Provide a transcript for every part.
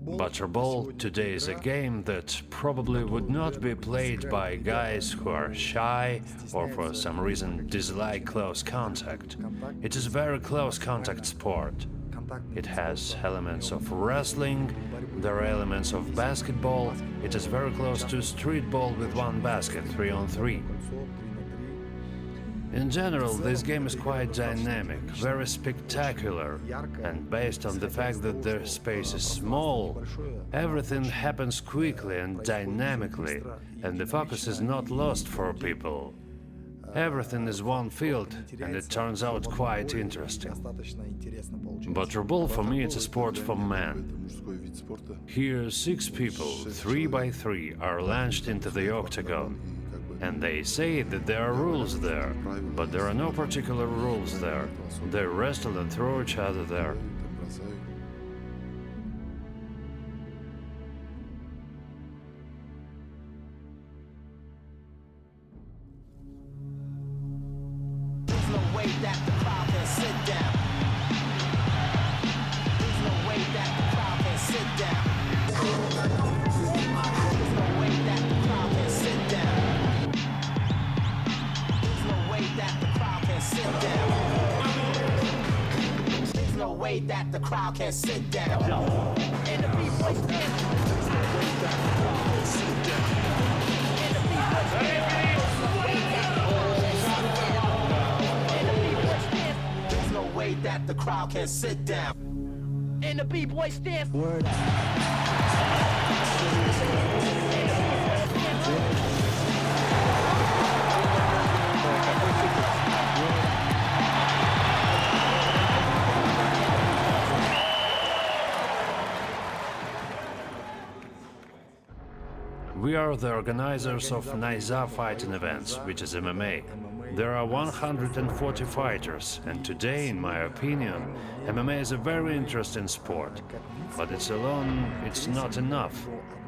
BATYRBALL today is a game that probably would not be played by guys who are shy or for some reason dislike close contact. It is a very close contact sport. It has elements of wrestling, there are elements of basketball, it is very close to streetball with one basket, 3-on-3. In general, this game is quite dynamic, very spectacular, and based on the fact that the space is small, everything happens quickly and dynamically, and the focus is not lost for people. Everything is one field, and it turns out quite interesting. BATYRBALL for me is a sport for men. Here 6 people, 3 by 3, are launched into the octagon. And they say that there are rules there, but there are no particular rules there. They wrestle and throw each other there. There's no way that the crowd can sit down. There's no way that the crowd can sit down. There's no way that the crowd can sit down. There's no way that the crowd can sit down. And the people stand. There's no way that the crowd can sit down. And the B-boy stand. Word. We are the organizers of Naiza fighting events, which is MMA. There are 140 fighters, and today, in my opinion, MMA is a very interesting sport. But it's not enough.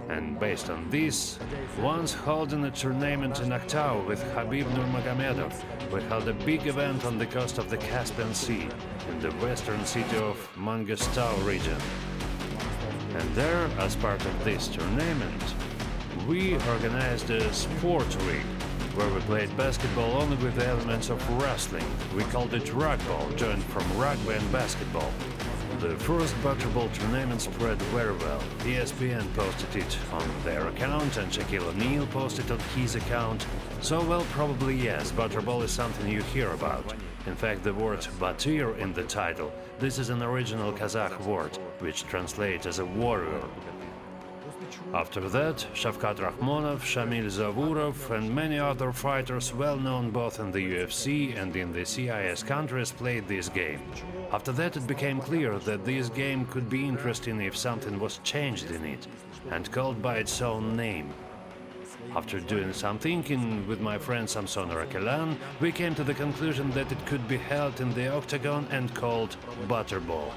And based on this, once holding a tournament in Aktau with Khabib Nurmagomedov, we held a big event on the coast of the Caspian Sea, in the western city of Mangostau region. And there, as part of this tournament, we organized a sport week, where we played basketball only with elements of wrestling. We called it rugby, joined from rugby and basketball. The first BATYRBALL tournament spread very well. ESPN posted it on their account and Shaquille O'Neal posted on his account. So, well, probably yes, BATYRBALL is something you hear about. In fact, the word batyr in the title, this is an original Kazakh word, which translates as a warrior. After that, SHAVKAT RAKHMONOV, Shamil Zavurov and many other fighters well known both in the UFC and in the CIS countries played this game. After that it became clear that this game could be interesting if something was changed in it and called by its own name. After doing some thinking with my friend Samson Rakelan, we came to the conclusion that it could be held in the octagon and called BATYRBALL.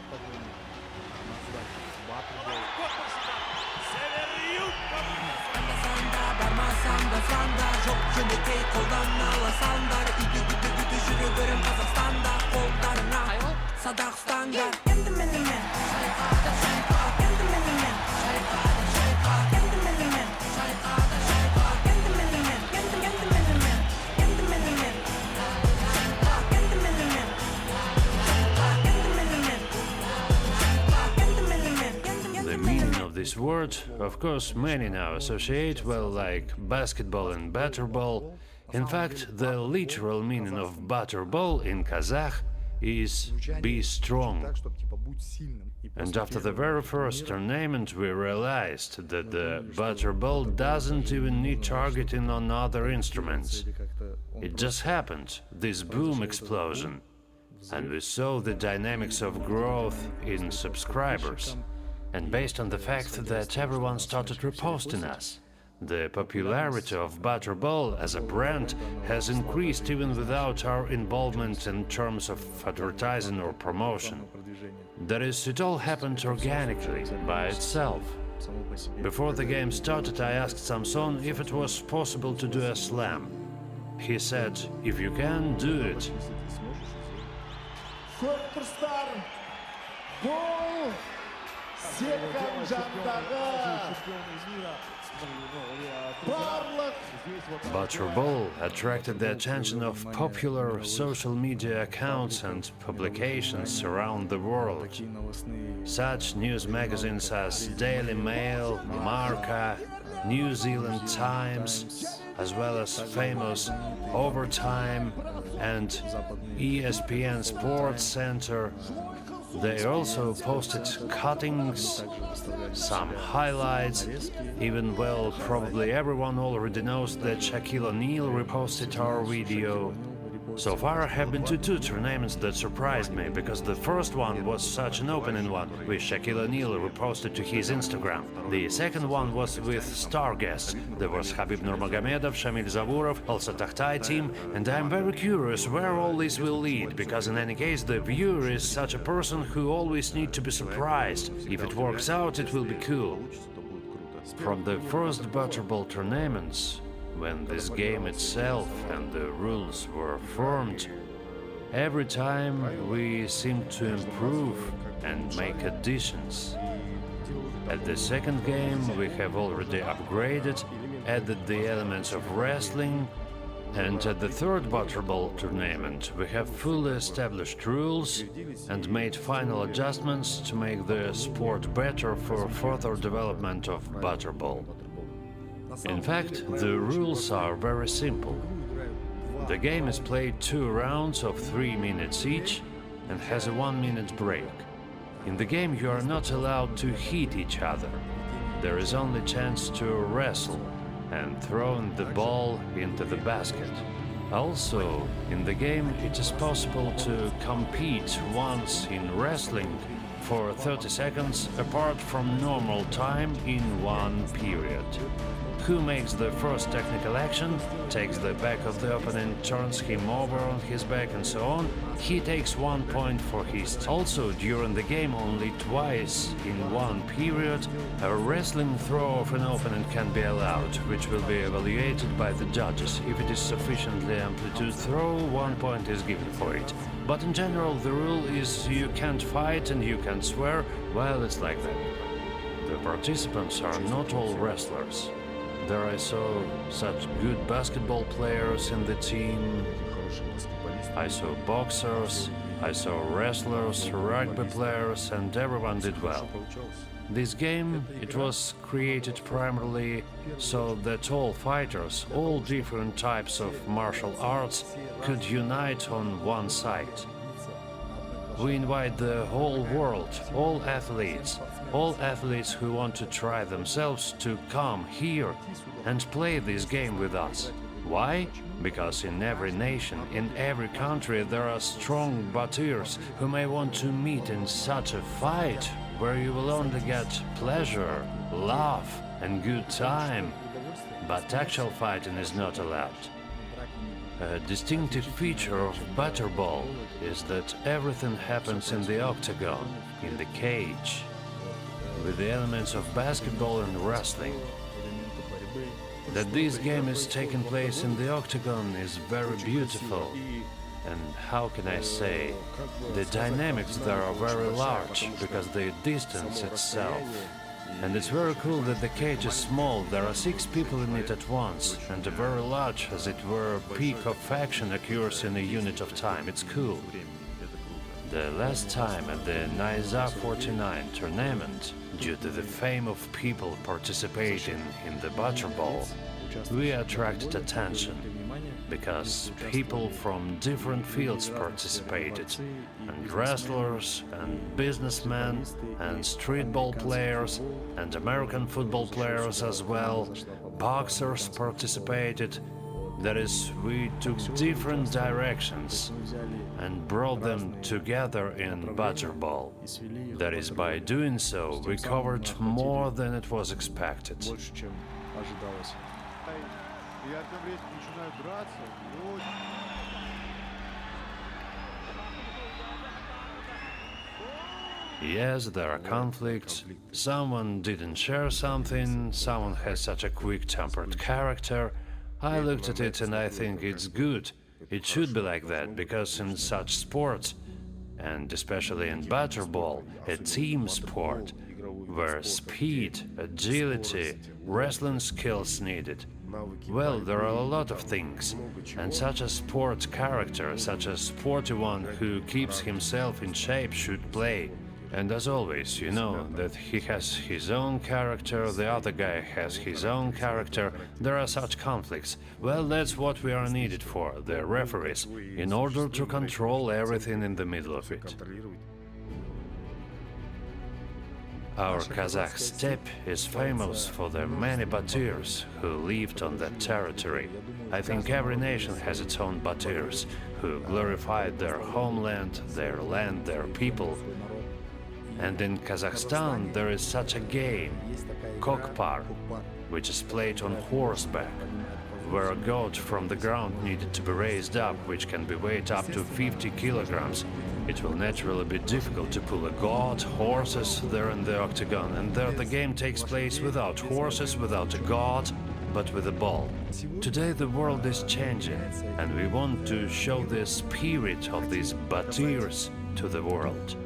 The meaning of this word, of course, many now associate, well, like basketball and BATYRBALL. In fact, the literal meaning of BATYRBALL in Kazakh is "be strong." And after the very first tournament we realized that the BATYRBALL doesn't even need targeting on other instruments. It just happened, this boom explosion. And we saw the dynamics of growth in subscribers. And based on the fact that everyone started reposting us, the popularity of BATYRBALL as a brand has increased even without our involvement in terms of advertising or promotion. That is, it all happened organically, by itself. Before the game started, I asked Samson if it was possible to do a slam. He said, if you can, do it. Секон жандагы барлық BATYRBALL attracted the attention of popular social media accounts and publications around the world. Such news magazines as Daily Mail, Marca, New Zealand Times, as well as famous Overtime and ESPN Sports Center. They also posted cuttings, some highlights, even well, probably everyone already knows that Shaquille O'Neal reposted our video. So far I have been to 2 tournaments that surprised me, because the first one was such an opening one, with Shaquille O'Neal reposted to his Instagram. The second one was with star guests. There was Khabib Nurmagomedov, Shamil Zavurov, also Takhtai team, and I'm very curious where all this will lead, because in any case the viewer is such a person who always needs to be surprised. If it works out, it will be cool. From the first BATYRBALL tournaments, when this game itself and the rules were formed, every time we seemed to improve and make additions. At the second game we have already upgraded, added the elements of wrestling, and at the third BATYRBALL tournament we have fully established rules and made final adjustments to make the sport better for further development of BATYRBALL. In fact, the rules are very simple. The game is played 2 rounds of 3 minutes each and has a 1-minute break. In the game you are not allowed to hit each other. There is only chance to wrestle and throwing the ball into the basket. Also, in the game it is possible to compete once in wrestling for 30 seconds apart from normal time in one period. Who makes the first technical action, takes the back of the opponent, turns him over on his back and so on, he takes 1 point for his team. Also, during the game only twice in one period, a wrestling throw of an opponent can be allowed, which will be evaluated by the judges. If it is sufficiently amplitude throw, 1 point is given for it. But in general, the rule is you can't fight and you can't swear, well, it's like that. The participants are not all wrestlers. There I saw such good basketball players in the team, I saw boxers, I saw wrestlers, rugby players, and everyone did well. This game, it was created primarily so that all fighters, all different types of martial arts, could unite on one side. We invite the whole world, all athletes who want to try themselves to come here and play this game with us. Why? Because in every nation, in every country, there are strong batyrs who may want to meet in such a fight where you will only get pleasure, laugh and good time. But actual fighting is not allowed. A distinctive feature of BATYRBALL is that everything happens in the octagon, in the cage, with the elements of basketball and wrestling. That this game is taking place in the octagon is very beautiful, and how can I say, the dynamics there are very large because the distance itself. And it's very cool that the cage is small, there are 6 people in it at once, and a very large, as it were, peak of action occurs in a unit of time. It's cool. The last time at the NISA 49 tournament, due to the fame of people participating in the BATYRBALL, we attracted attention, because people from different fields participated, and wrestlers, and businessmen, and streetball players, and American football players as well, boxers participated. That is, we took different directions and brought them together in BATYRBALL. That is, by doing so, we covered more than it was expected. Yes, there are conflicts. Someone didn't share something, someone has such a quick-tempered character. I looked at it and I think it's good. It should be like that, because in such sports, and especially in BATYRBALL, a team sport, where speed, agility, wrestling skills needed. Well, there are a lot of things, and such a sport character, such a sporty one who keeps himself in shape should play. And as always, you know that he has his own character, the other guy has his own character, there are such conflicts. Well, that's what we are needed for, the referees, in order to control everything in the middle of it. Our Kazakh steppe is famous for the many batyrs who lived on that territory. I think every nation has its own batyrs, who glorified their homeland, their people. And in Kazakhstan there is such a game, parterre, which is played on horseback, where a goat from the ground needed to be raised up, which can be weighed up to 50 kilograms. It will naturally be difficult to pull a goat, horses there in the octagon, and there the game takes place without horses, without a goat, but with a ball. Today the world is changing, and we want to show the spirit of these batyrs to the world.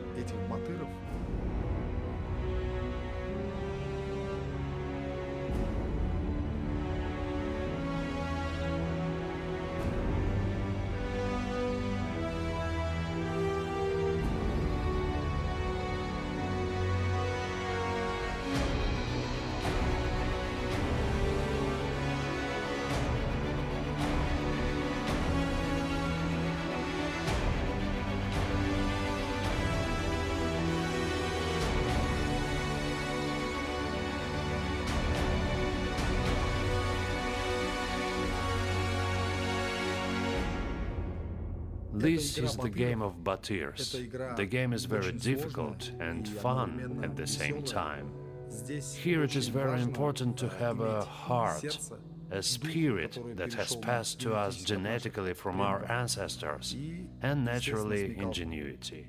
This is the game of batyrs. The game is very difficult and fun at the same time. Here it is very important to have a heart, a spirit that has passed to us genetically from our ancestors, and naturally ingenuity.